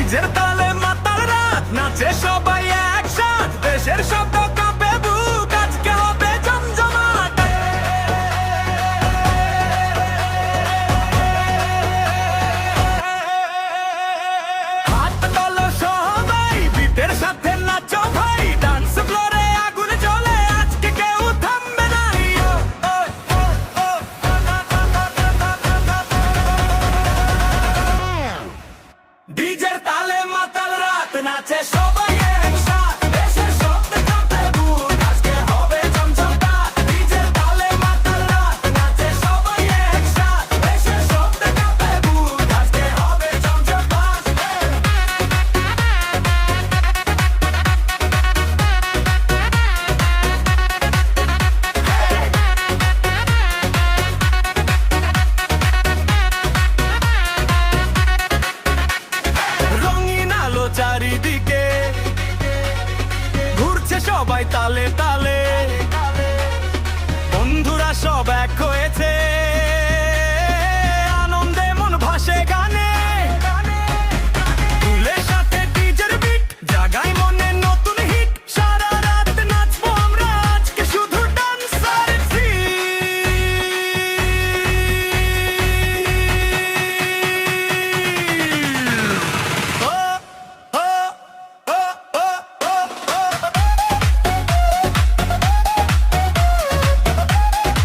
ডিজের তালে মাতাল রাত নাচে সবাই একসাথ দেশের শব্দ কাঁপে বুক আজকে হবে জমজমাট হাত তোলো সবাই বিটের সাথে নাচো ভাই ডান্স ফ্লোরে আগুন জ্বলে আজকে কেউ থামবে না ডিজের তালে মাতাল রাত নাচে সবাই